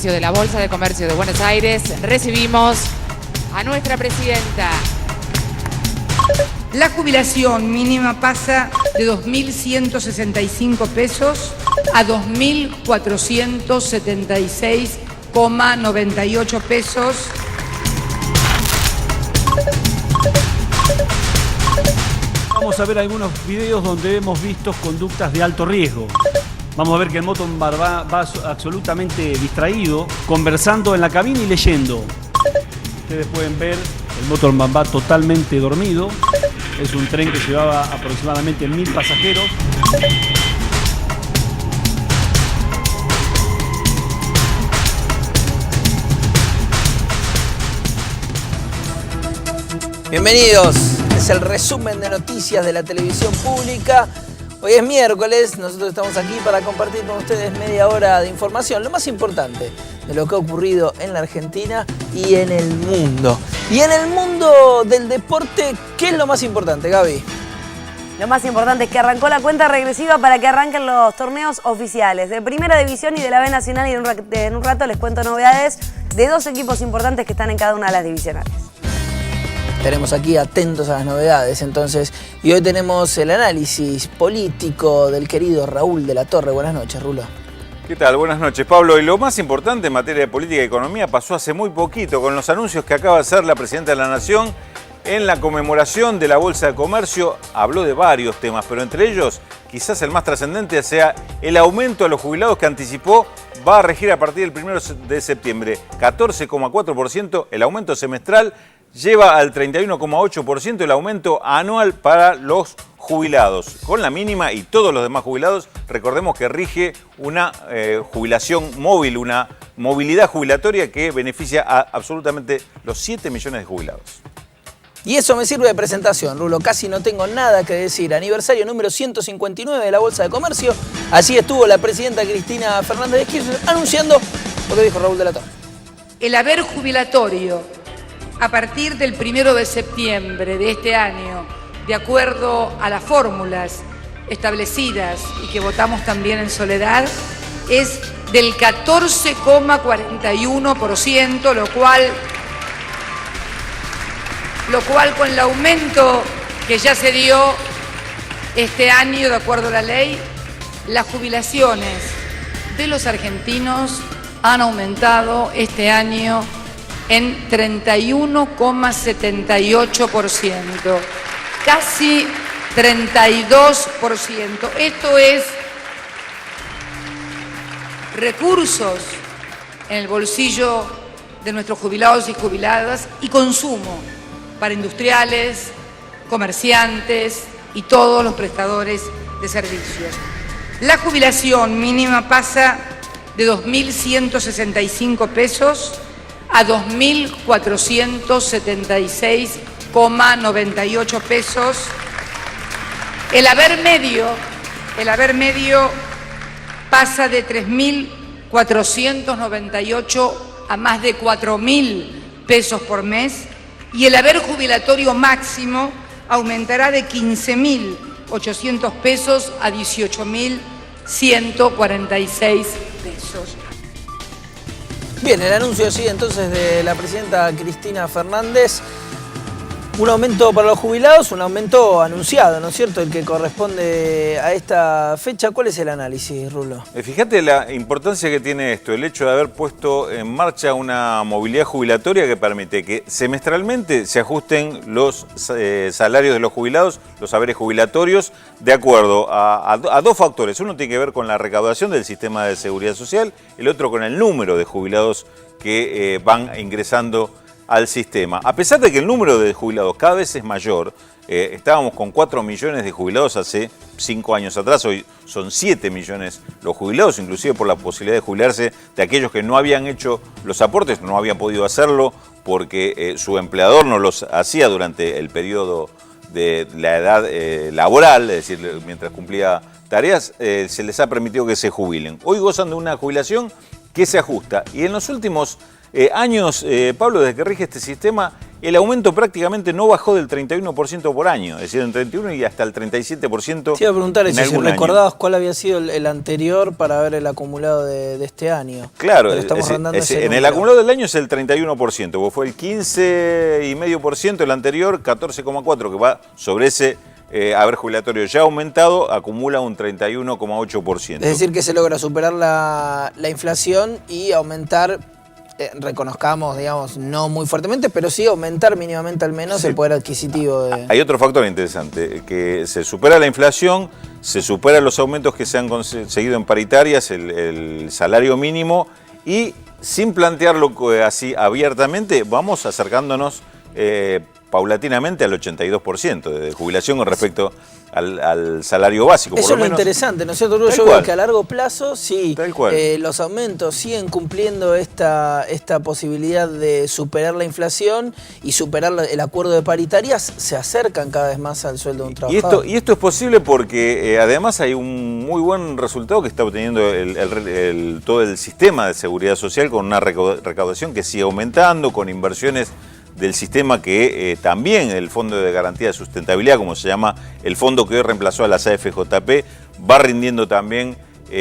Comercio de la Bolsa de Comercio de Buenos Aires, recibimos a nuestra presidenta. La jubilación mínima pasa de 2.165 pesos a 2.476,98 pesos. Vamos a ver algunos videos donde hemos visto conductas de alto riesgo. Vamos a ver que el motorbike va absolutamente distraído, conversando en la cabina y leyendo. Ustedes pueden ver, el motorbike va totalmente dormido. Es un tren que llevaba aproximadamente 1000 pasajeros. Bienvenidos, es el resumen de noticias de la televisión pública. Hoy es miércoles, nosotros estamos aquí para compartir con ustedes media hora de información, lo más importante de lo que ha ocurrido en la Argentina y en el mundo. Y en el mundo del deporte, ¿qué es lo más importante, Gaby? Lo más importante es que arrancó la cuenta regresiva para que arranquen los torneos oficiales de Primera División y de la B Nacional, y en un rato les cuento novedades de dos equipos importantes que están en cada una de las divisionales. Estaremos aquí atentos a las novedades, entonces. Y hoy tenemos el análisis político del querido Raúl de la Torre. Buenas noches, Rulo. ¿Qué tal? Buenas noches, Pablo. Y lo más importante en materia de política y economía pasó hace muy poquito, con los anuncios que acaba de hacer la Presidenta de la Nación en la conmemoración de la Bolsa de Comercio. Habló de varios temas, pero entre ellos, quizás el más trascendente sea el aumento a los jubilados que anticipó va a regir a partir del 1 de septiembre. 14,4% el aumento semestral, lleva al 31,8% el aumento anual para los jubilados. Con la mínima y todos los demás jubilados, recordemos que rige una jubilación móvil, una movilidad jubilatoria que beneficia a absolutamente los 7 millones de jubilados. Y eso me sirve de presentación, Rulo. Casi no tengo nada que decir. Aniversario número 159 de la Bolsa de Comercio. Así estuvo la presidenta Cristina Fernández de Kirchner anunciando lo que dijo Raúl de la Torre. El haber jubilatorio a partir del 1 de septiembre de este año, de acuerdo a las fórmulas establecidas y que votamos también en soledad, es del 14,41%, lo cual con el aumento que ya se dio este año, de acuerdo a la ley, las jubilaciones de los argentinos han aumentado este año en 31,78%, casi 32%. Esto es recursos en el bolsillo de nuestros jubilados y jubiladas y consumo para industriales, comerciantes y todos los prestadores de servicios. La jubilación mínima pasa de 2.165 pesos a 2.476,98 pesos. El haber medio pasa de 3.498 a más de 4.000 pesos por mes, y el haber jubilatorio máximo aumentará de 15.800 pesos a 18.146 pesos. Bien, el anuncio sigue entonces de la presidenta Cristina Fernández. Un aumento para los jubilados, un aumento anunciado, ¿no es cierto?, el que corresponde a esta fecha. ¿Cuál es el análisis, Rulo? Fíjate la importancia que tiene esto, el hecho de haber puesto en marcha una movilidad jubilatoria que permite que semestralmente se ajusten los salarios de los jubilados, los haberes jubilatorios, de acuerdo a dos factores. Uno tiene que ver con la recaudación del sistema de seguridad social, el otro con el número de jubilados que van ingresando al sistema. A pesar de que el número de jubilados cada vez es mayor, estábamos con 4 millones de jubilados hace 5 años atrás, hoy son 7 millones los jubilados, inclusive por la posibilidad de jubilarse de aquellos que no habían hecho los aportes, no habían podido hacerlo porque su empleador no los hacía durante el periodo de la edad laboral, es decir, mientras cumplía tareas, se les ha permitido que se jubilen. Hoy gozan de una jubilación que se ajusta, y en los últimos años, Pablo, desde que rige este sistema, el aumento prácticamente no bajó del 31% por año, es decir, en 31 y hasta el 37%. Te iba a preguntar en si algún recordabas año. cuál había sido el anterior para ver el acumulado de este año. Claro, pero estamos rondando ese en el número. acumulado del año es el 31%, porque fue el 15,5% el anterior, 14,4% que va sobre ese haber jubilatorio ya aumentado, acumula un 31,8%. Es decir, que se logra superar la inflación y aumentar, reconozcamos, digamos, no muy fuertemente, pero sí aumentar mínimamente al menos el poder adquisitivo. Hay otro factor interesante, que se supera la inflación, se superan los aumentos que se han conseguido en paritarias, el salario mínimo, y sin plantearlo así abiertamente, vamos acercándonos paulatinamente al 82% de jubilación con respecto al salario básico. Eso por es lo menos. interesante, ¿no es cierto? Yo veo que a largo plazo, sí, los aumentos siguen cumpliendo esta posibilidad de superar la inflación y superar el acuerdo de paritarias, se acercan cada vez más al sueldo de un trabajador. Y esto es posible porque además hay un muy buen resultado que está obteniendo todo el sistema de seguridad social con una recaudación que sigue aumentando, con inversiones del sistema que también el Fondo de Garantía de Sustentabilidad, como se llama el fondo que hoy reemplazó a las AFJP, va rindiendo también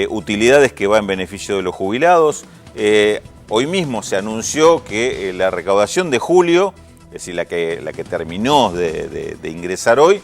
utilidades que va en beneficio de los jubilados. Hoy mismo se anunció que la recaudación de julio, es decir, la que terminó de ingresar hoy,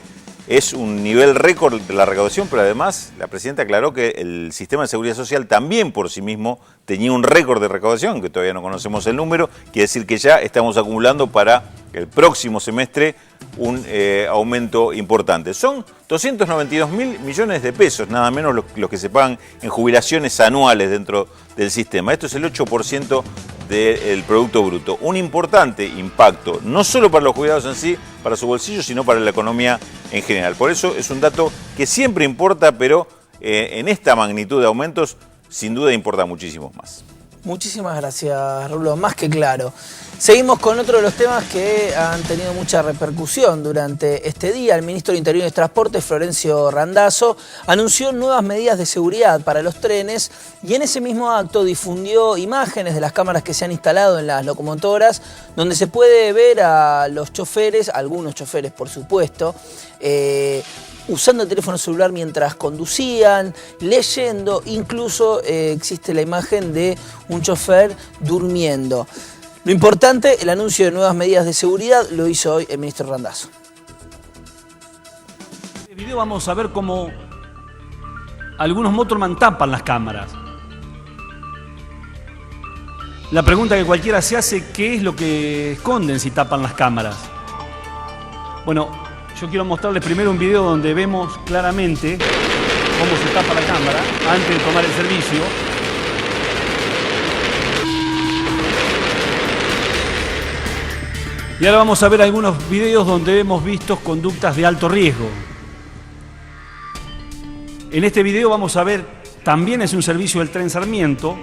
es un nivel récord de la recaudación, pero además la presidenta aclaró que el sistema de seguridad social también por sí mismo tenía un récord de recaudación, que todavía no conocemos el número, quiere decir que ya estamos acumulando para el próximo semestre un aumento importante. Son 292.000 millones de pesos, nada menos los que se pagan en jubilaciones anuales dentro del sistema. Esto es el 8% del Producto Bruto. Un importante impacto, no solo para los jubilados en sí, para su bolsillo, sino para la economía en general. Por eso es un dato que siempre importa, pero en esta magnitud de aumentos, sin duda importa muchísimo más. Muchísimas gracias, Rulo, más que claro. Seguimos con otro de los temas que han tenido mucha repercusión durante este día. El ministro de Interior y Transporte, Florencio Randazzo, anunció nuevas medidas de seguridad para los trenes y en ese mismo acto difundió imágenes de las cámaras que se han instalado en las locomotoras, donde se puede ver a los choferes, algunos choferes por supuesto, usando el teléfono celular mientras conducían, leyendo, incluso existe la imagen de un chofer durmiendo. Lo importante, el anuncio de nuevas medidas de seguridad lo hizo hoy el ministro Randazzo. En este video vamos a ver cómo algunos motorman tapan las cámaras. La pregunta que cualquiera se hace, ¿qué es lo que esconden si tapan las cámaras? Bueno, yo quiero mostrarles primero un video donde vemos claramente cómo se tapa la cámara antes de tomar el servicio. Y ahora vamos a ver algunos videos donde hemos visto conductas de alto riesgo. En este video vamos a ver, también es un servicio del tren Sarmiento,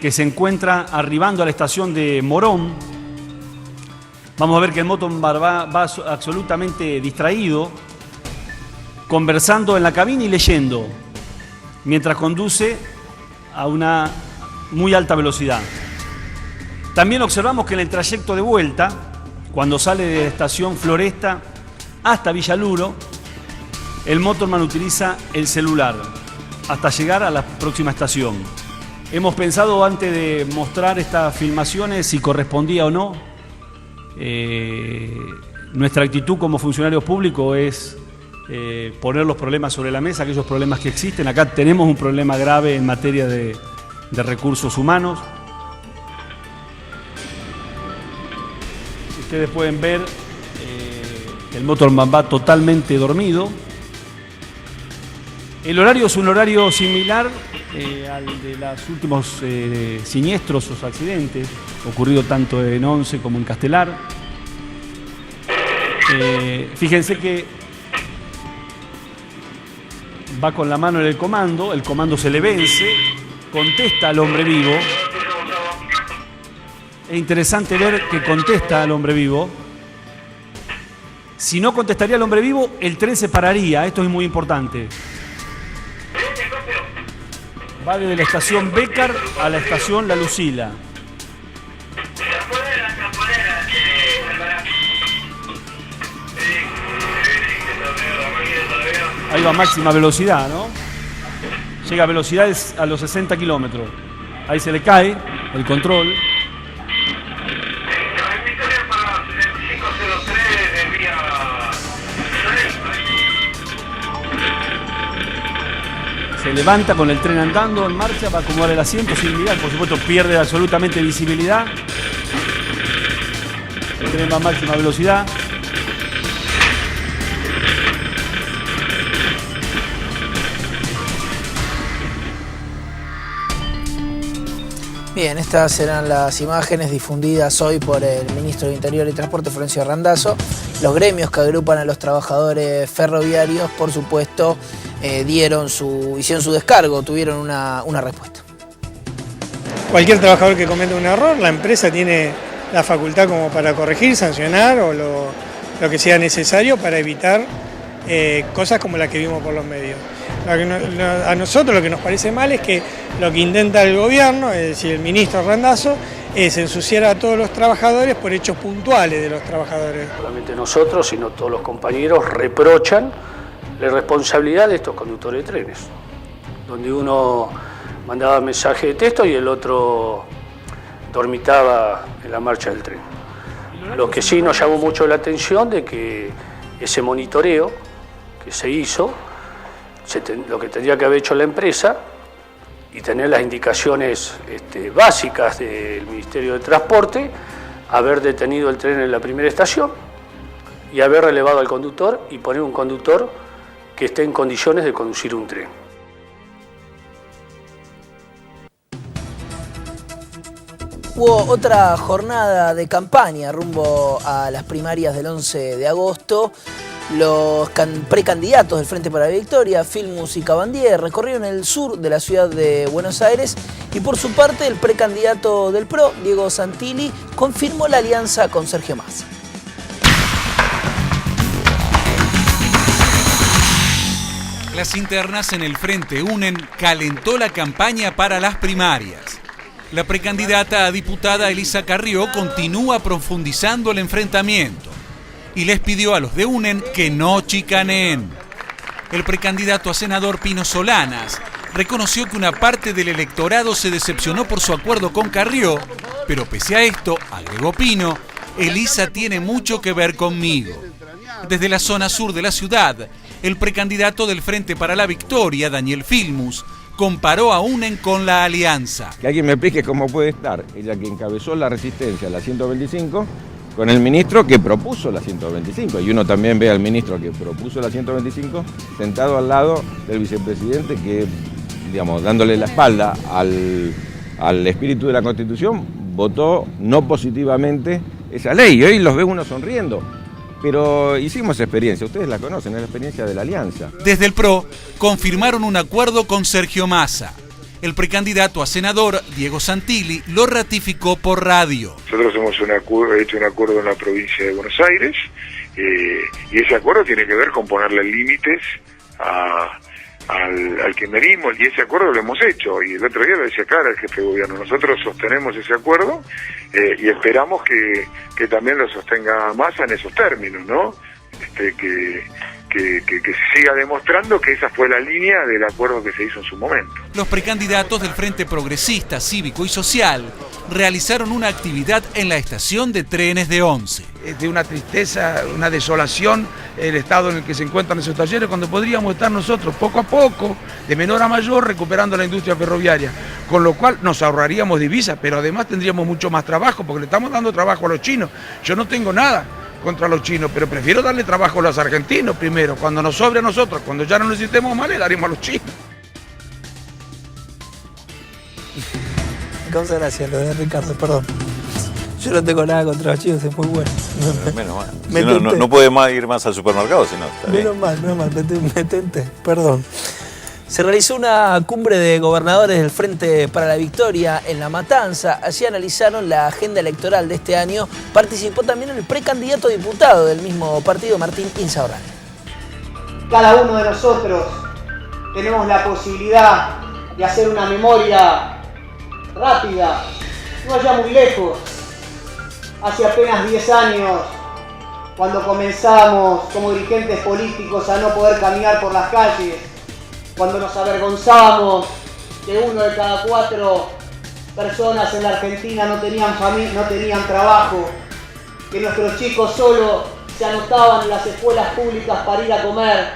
que se encuentra arribando a la estación de Morón. Vamos a ver que el motobar va absolutamente distraído, conversando en la cabina y leyendo, mientras conduce a una muy alta velocidad. También observamos que en el trayecto de vuelta, cuando sale de la estación Floresta hasta Villaluro, el motorman utiliza el celular hasta llegar a la próxima estación. Hemos pensado antes de mostrar estas filmaciones si correspondía o no. Nuestra actitud como funcionarios públicos es poner los problemas sobre la mesa, aquellos problemas que existen. Acá tenemos un problema grave en materia de recursos humanos. Ustedes pueden ver que el motorman va totalmente dormido. El horario es un horario similar al de los últimos siniestros o accidentes, ocurrido tanto en Once como en Castelar. Fíjense que va con la mano en el comando se le vence, contesta al hombre vivo. Es interesante ver que contesta al hombre vivo. Si no contestaría al hombre vivo, el tren se pararía. Esto es muy importante. Va desde la estación Bécar a la estación La Lucila. lleva máxima velocidad, ¿no? Llega a velocidades a los 60 kilómetros. Ahí se le cae el control. Se levanta con el tren andando en marcha para acomodar el asiento sin mirar. Por supuesto, pierde absolutamente visibilidad. El tren va a máxima velocidad. Bien, estas serán las imágenes difundidas hoy por el ministro de Interior y Transporte, Florencio Randazzo. Los gremios que agrupan a los trabajadores ferroviarios, por supuesto, hicieron su descargo, tuvieron una respuesta. Cualquier trabajador que cometa un error, la empresa tiene la facultad como para corregir, sancionar o lo que sea necesario para evitar cosas como las que vimos por los medios. A nosotros lo que nos parece mal es que lo que intenta el gobierno, es decir, el ministro Randazzo, es ensuciar a todos los trabajadores por hechos puntuales de los trabajadores. No solamente nosotros, sino todos los compañeros reprochan la responsabilidad de estos conductores de trenes, donde uno mandaba mensaje de texto y el otro dormitaba en la marcha del tren. Lo que sí nos llamó mucho la atención de que ese monitoreo que se hizo, lo que tendría que haber hecho la empresa y tener las indicaciones básicas del Ministerio de Transporte, haber detenido el tren en la primera estación y haber relevado al conductor y poner un conductor que esté en condiciones de conducir un tren. Hubo otra jornada de campaña rumbo a las primarias del 11 de agosto. Los precandidatos del Frente para la Victoria, Filmus y Cabandier, recorrieron el sur de la ciudad de Buenos Aires y por su parte el precandidato del PRO, Diego Santilli, confirmó la alianza con Sergio Massa. Las internas en el Frente Unen calentó la campaña para las primarias. La precandidata a diputada Elisa Carrió continúa profundizando el enfrentamiento y les pidió a los de Unen que no chicaneen. El precandidato a senador Pino Solanas reconoció que una parte del electorado se decepcionó por su acuerdo con Carrió, pero pese a esto, agregó Pino, Elisa tiene mucho que ver conmigo. Desde la zona sur de la ciudad, el precandidato del Frente para la Victoria, Daniel Filmus, comparó a Unen con la alianza. Que alguien me explique cómo puede estar ella que encabezó la resistencia a la 125 con el ministro que propuso la 125. Y uno también ve al ministro que propuso la 125 sentado al lado del vicepresidente que, digamos, dándole la espalda al espíritu de la Constitución, votó no positivamente esa ley. Y hoy los ve uno sonriendo. Pero hicimos experiencia, ustedes la conocen, es la experiencia de la alianza. Desde el PRO confirmaron un acuerdo con Sergio Massa. El precandidato a senador, Diego Santilli, lo ratificó por radio. Nosotros hemos hecho un acuerdo en la provincia de Buenos Aires y ese acuerdo tiene que ver con ponerle límites al kirchnerismo y ese acuerdo lo hemos hecho. Y el otro día lo decía Clara, el jefe de gobierno, nosotros sostenemos ese acuerdo y esperamos que también lo sostenga Massa en esos términos, ¿no? Que se siga demostrando que esa fue la línea del acuerdo que se hizo en su momento. Los precandidatos del Frente Progresista, Cívico y Social realizaron una actividad en la estación de trenes de Once. Es de una tristeza, una desolación el estado en el que se encuentran esos talleres cuando podríamos estar nosotros poco a poco, de menor a mayor, recuperando la industria ferroviaria, con lo cual nos ahorraríamos divisas, pero además tendríamos mucho más trabajo porque le estamos dando trabajo a los chinos. Yo no tengo nada contra los chinos, pero prefiero darle trabajo a los argentinos primero, cuando nos sobre a nosotros, cuando ya no necesitemos más, le daremos a los chinos. Me causa gracia lo de Ricardo, perdón. Yo no tengo nada contra los chinos, es muy bueno. Menos mal. Si no puede ir más al supermercado, si no, está bien. Menos mal, me tenté, perdón. Se realizó una cumbre de gobernadores del Frente para la Victoria en La Matanza. Allí analizaron la agenda electoral de este año. Participó también el precandidato a diputado del mismo partido, Martín Insaurralde. Cada uno de nosotros tenemos la posibilidad de hacer una memoria rápida, no vaya muy lejos. Hace apenas 10 años cuando comenzamos como dirigentes políticos a no poder caminar por las calles, cuando nos avergonzábamos que 1 de cada 4 personas en la Argentina no tenían trabajo, que nuestros chicos solo se anotaban en las escuelas públicas para ir a comer,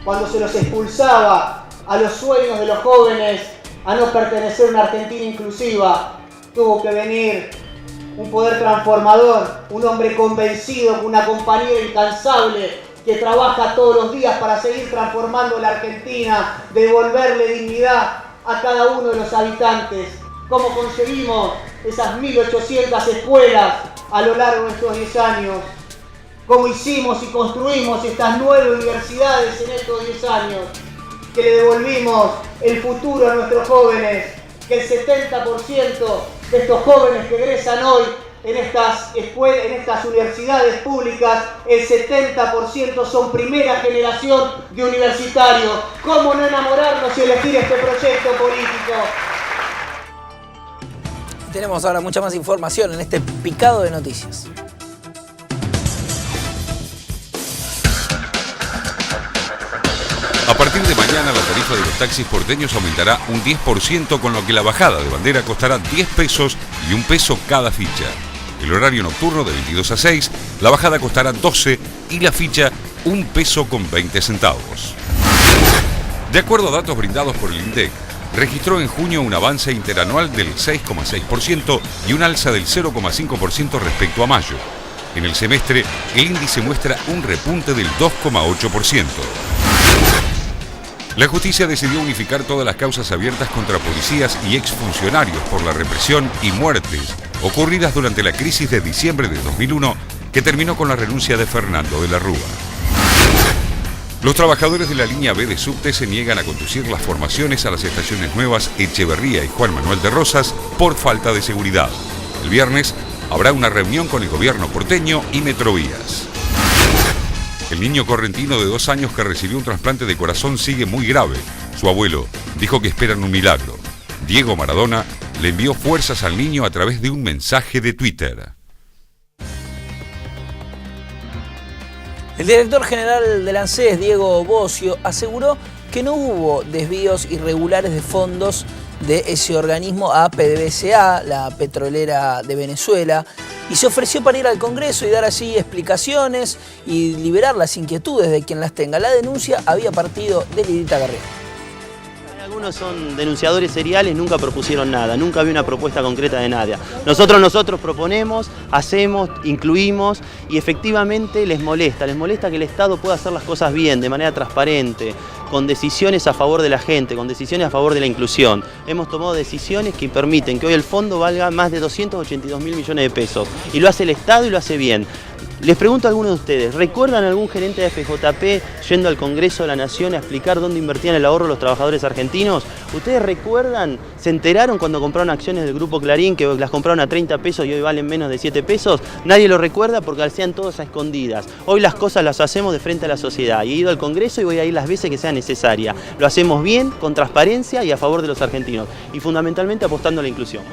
cuando se los expulsaba a los sueños de los jóvenes a no pertenecer a una Argentina inclusiva, tuvo que venir un poder transformador, un hombre convencido, con una compañera incansable que trabaja todos los días para seguir transformando la Argentina, devolverle dignidad a cada uno de los habitantes. ¿Cómo conseguimos esas 1.800 escuelas a lo largo de estos 10 años? ¿Cómo hicimos y construimos estas 9 universidades en estos 10 años? Que le devolvimos el futuro a nuestros jóvenes, que el 70% de estos jóvenes que egresan hoy en estas universidades públicas, el 70% son primera generación de universitarios. ¿Cómo no enamorarnos y elegir este proyecto político? Tenemos ahora mucha más información en este picado de noticias. A partir de mañana la tarifa de los taxis porteños aumentará un 10%, con lo que la bajada de bandera costará 10 pesos y 1 peso cada ficha. El horario nocturno de 22 a 6, la bajada costará 12 y la ficha 1 peso con 20 centavos. De acuerdo a datos brindados por el INDEC, registró en junio un avance interanual del 6,6% y un alza del 0,5% respecto a mayo. En el semestre, el índice muestra un repunte del 2,8%. La justicia decidió unificar todas las causas abiertas contra policías y exfuncionarios por la represión y muertes ocurridas durante la crisis de diciembre de 2001, que terminó con la renuncia de Fernando de la Rúa. Los trabajadores de la línea B de subte se niegan a conducir las formaciones a las estaciones nuevas Echeverría y Juan Manuel de Rosas por falta de seguridad. El viernes habrá una reunión con el gobierno porteño y Metrovías. El niño correntino de 2 años que recibió un trasplante de corazón sigue muy grave. Su abuelo dijo que esperan un milagro. Diego Maradona le envió fuerzas al niño a través de un mensaje de Twitter. El director general del ANSES, Diego Bocio, aseguró que no hubo desvíos irregulares de fondos de ese organismo a PDVSA, la petrolera de Venezuela, y se ofreció para ir al Congreso y dar así explicaciones y liberar las inquietudes de quien las tenga. La denuncia había partido de Lidita Guerrero. Algunos son denunciadores seriales, nunca propusieron nada, nunca había una propuesta concreta de nadie. Nosotros proponemos, hacemos, incluimos y efectivamente les molesta que el Estado pueda hacer las cosas bien, de manera transparente, con decisiones a favor de la gente, con decisiones a favor de la inclusión. Hemos tomado decisiones que permiten que hoy el fondo valga más de 282 mil millones de pesos y lo hace el Estado y lo hace bien. Les pregunto a algunos de ustedes, ¿recuerdan algún gerente de FJP yendo al Congreso de la Nación a explicar dónde invertían el ahorro los trabajadores argentinos? ¿Ustedes recuerdan, se enteraron cuando compraron acciones del Grupo Clarín que las compraron a 30 pesos y hoy valen menos de 7 pesos? Nadie lo recuerda porque hacían todas a escondidas. Hoy las cosas las hacemos de frente a la sociedad. Y he ido al Congreso y voy a ir las veces que sea necesaria. Lo hacemos bien, con transparencia y a favor de los argentinos. Y fundamentalmente apostando a la inclusión.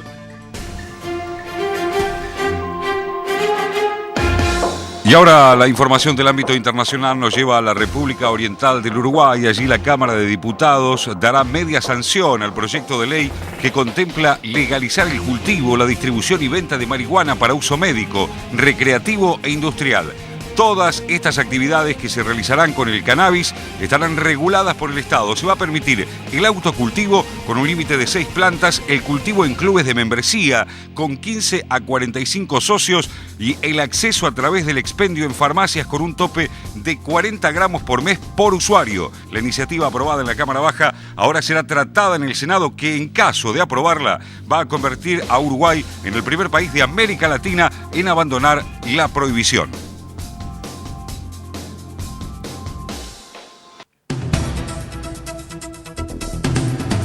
Y ahora la información del ámbito internacional nos lleva a la República Oriental del Uruguay. Allí la Cámara de Diputados dará media sanción al proyecto de ley que contempla legalizar el cultivo, la distribución y venta de marihuana para uso médico, recreativo e industrial. Todas estas actividades que se realizarán con el cannabis estarán reguladas por el Estado. Se va a permitir el autocultivo con un límite de 6 plantas, el cultivo en clubes de membresía con 15 a 45 socios y el acceso a través del expendio en farmacias con un tope de 40 gramos por mes por usuario. La iniciativa aprobada en la Cámara Baja ahora será tratada en el Senado, que en caso de aprobarla va a convertir a Uruguay en el primer país de América Latina en abandonar la prohibición.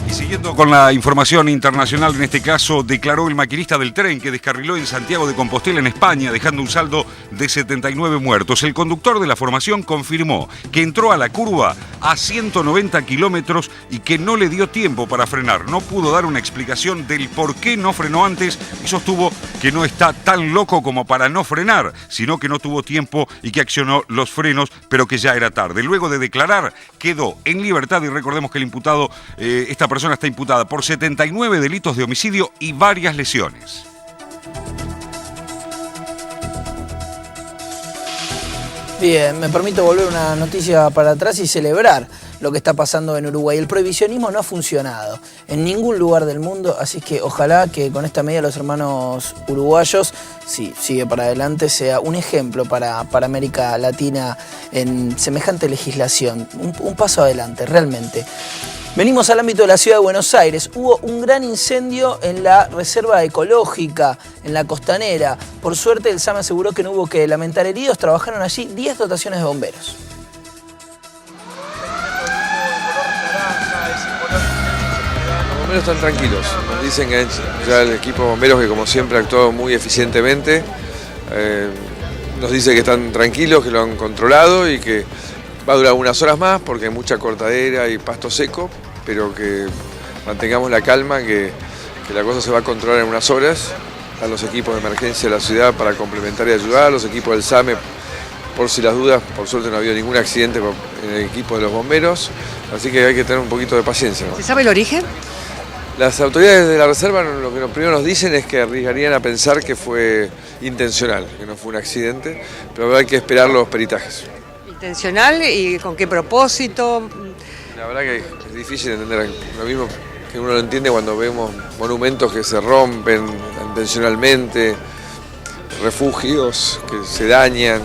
Siguiendo con la información internacional, en este caso declaró el maquinista del tren que descarriló en Santiago de Compostela, en España, dejando un saldo de 79 muertos. El conductor de la formación confirmó que entró a la curva a 190 kilómetros y que no le dio tiempo para frenar. No pudo dar una explicación del por qué no frenó antes y sostuvo que no está tan loco como para no frenar, sino que no tuvo tiempo y que accionó los frenos, pero que ya era tarde. Luego de declarar, quedó en libertad y recordemos que el imputado, esta persona está imputada por 79 delitos de homicidio y varias lesiones. Bien, me permito volver una noticia para atrás y celebrar lo que está pasando en Uruguay. El prohibicionismo no ha funcionado en ningún lugar del mundo, así que ojalá que con esta medida los hermanos uruguayos, si sigue para adelante, sea un ejemplo para América Latina en semejante legislación. Un paso adelante, realmente. Venimos al ámbito de la ciudad de Buenos Aires. Hubo un gran incendio en la reserva ecológica, en la costanera. Por suerte, el SAME aseguró que no hubo que lamentar heridos. Trabajaron allí 10 dotaciones de bomberos. Los bomberos están tranquilos. Dicen que ya el equipo de bomberos, que como siempre actuó muy eficientemente, nos dice que están tranquilos, que lo han controlado y que va a durar unas horas más porque hay mucha cortadera y pasto seco, pero que mantengamos la calma, que la cosa se va a controlar en unas horas. A los equipos de emergencia de la ciudad para complementar y ayudar, a los equipos del SAME, por si las dudas, por suerte no ha habido ningún accidente en el equipo de los bomberos, así que hay que tener un poquito de paciencia, ¿no? ¿Se sabe el origen? Las autoridades de la reserva lo que primero nos dicen es que arriesgarían a pensar que fue intencional, que no fue un accidente, pero hay que esperar los peritajes. ¿Intencional y con qué propósito? La verdad que es difícil entender, lo mismo que uno lo entiende cuando vemos monumentos que se rompen intencionalmente, refugios que se dañan,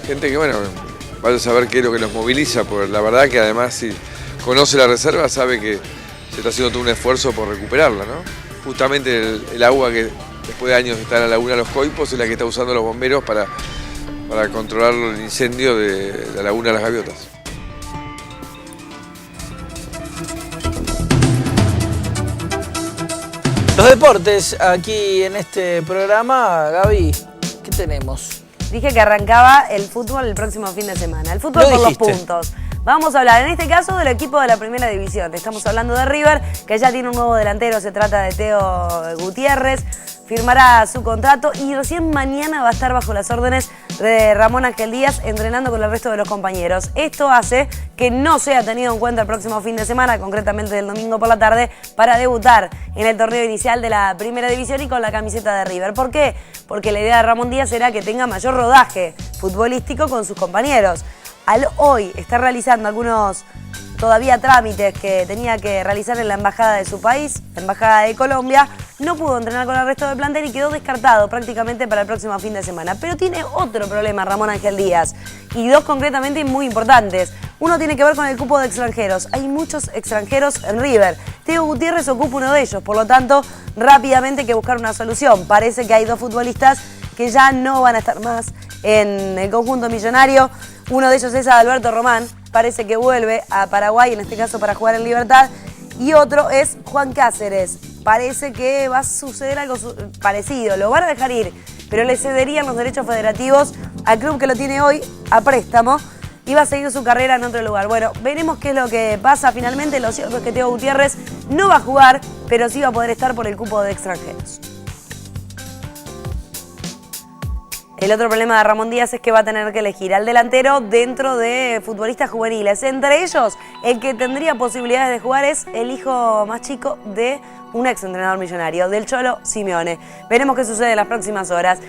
gente que, bueno, vaya a saber qué es lo que los moviliza, porque la verdad que además si conoce la reserva sabe que se está haciendo todo un esfuerzo por recuperarla, ¿no? Justamente el agua que después de años está en la laguna de los Coipos es la que está usando los bomberos para controlar el incendio de la laguna de las Gaviotas. Los deportes aquí en este programa, Gaby, ¿qué tenemos? Dije que arrancaba el fútbol el próximo fin de semana. El fútbol por los puntos. Vamos a hablar en este caso del equipo de la primera división. Estamos hablando de River, que ya tiene un nuevo delantero, se trata de Teo Gutiérrez. Firmará su contrato y recién mañana va a estar bajo las órdenes de Ramón Ángel Díaz entrenando con el resto de los compañeros. Esto hace que no sea tenido en cuenta el próximo fin de semana, concretamente el domingo por la tarde, para debutar en el torneo inicial de la primera división y con la camiseta de River. ¿Por qué? Porque la idea de Ramón Díaz era que tenga mayor rodaje futbolístico con sus compañeros. Al hoy está realizando algunos todavía trámites que tenía que realizar en la embajada de su país, la embajada de Colombia. No pudo entrenar con el resto del plantel y quedó descartado prácticamente para el próximo fin de semana. Pero tiene otro problema Ramón Ángel Díaz, y dos concretamente muy importantes. Uno tiene que ver con el cupo de extranjeros. Hay muchos extranjeros en River. Teo Gutiérrez ocupa uno de ellos, por lo tanto, rápidamente hay que buscar una solución. Parece que hay dos futbolistas que ya no van a estar más en el conjunto millonario. Uno de ellos es Alberto Román, parece que vuelve a Paraguay, en este caso para jugar en Libertad. Y otro es Juan Cáceres. Parece que va a suceder algo parecido. Lo van a dejar ir, pero le cederían los derechos federativos al club que lo tiene hoy a préstamo y va a seguir su carrera en otro lugar. Bueno, veremos qué es lo que pasa finalmente. Lo cierto es que Teo Gutiérrez no va a jugar, pero sí va a poder estar por el cupo de extranjeros. El otro problema de Ramón Díaz es que va a tener que elegir al delantero dentro de futbolistas juveniles. Entre ellos, el que tendría posibilidades de jugar es el hijo más chico de un ex entrenador millonario, del Cholo Simeone. Veremos qué sucede en las próximas horas.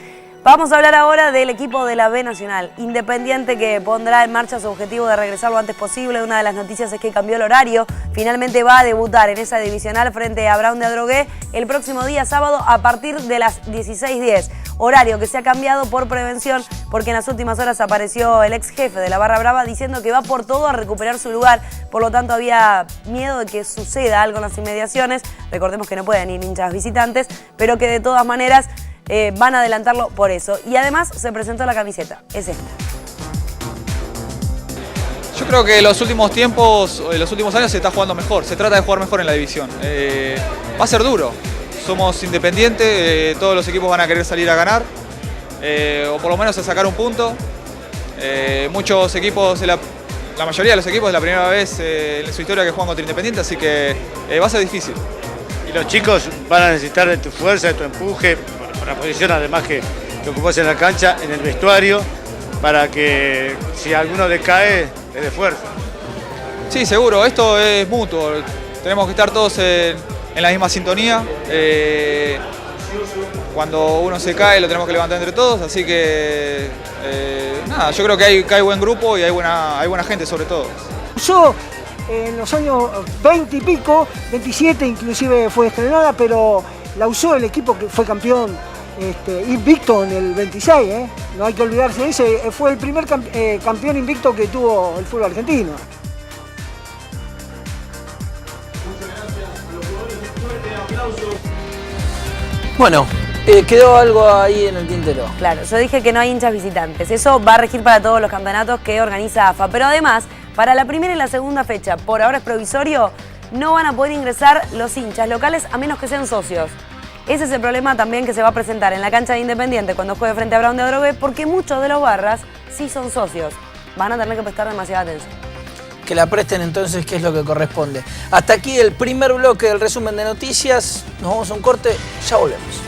Vamos a hablar ahora del equipo de la B Nacional, Independiente, que pondrá en marcha su objetivo de regresar lo antes posible. Una de las noticias es que cambió el horario. Finalmente va a debutar en esa divisional frente a Brown de Adrogué el próximo día sábado a partir de las 16:10. Horario que se ha cambiado por prevención porque en las últimas horas apareció el ex jefe de la Barra Brava diciendo que va por todo a recuperar su lugar. Por lo tanto había miedo de que suceda algo en las inmediaciones. Recordemos que no pueden ir hinchas visitantes, pero que de todas maneras van a adelantarlo por eso. Y además se presentó la camiseta, es esta. Yo creo que en los últimos tiempos, en los últimos años se está jugando mejor, se trata de jugar mejor en la división. Va a ser duro, somos Independiente, todos los equipos van a querer salir a ganar, o por lo menos a sacar un punto. Muchos equipos, la mayoría de los equipos es la primera vez en su historia que juegan contra Independiente, así que va a ser difícil. Y los chicos van a necesitar de tu fuerza, de tu empuje, la posición además que ocupás en la cancha, en el vestuario, para que si alguno decae, es de fuerza. Sí, seguro, esto es mutuo. Tenemos que estar todos en la misma sintonía. Cuando uno se cae lo tenemos que levantar entre todos, así que nada, yo creo que hay buen grupo y hay buena gente sobre todo. Yo en los años 20 y pico, 27 inclusive fue estrenada, pero la usó el equipo que fue campeón invicto en el 26, no hay que olvidarse de eso, fue el primer campeón invicto que tuvo el fútbol argentino. Bueno, quedó algo ahí en el tintero. Claro, yo dije que no hay hinchas visitantes. Eso va a regir para todos los campeonatos que organiza AFA. Pero además, para la primera y la segunda fecha, por ahora es provisorio, no van a poder ingresar los hinchas locales a menos que sean socios. Ese es el problema también que se va a presentar en la cancha de Independiente cuando juegue frente a Brown de Adrogué, porque muchos de los barras sí son socios. Van a tener que prestar demasiada atención. Que la presten entonces, que es lo que corresponde. Hasta aquí el primer bloque del resumen de noticias. Nos vamos a un corte, ya volvemos.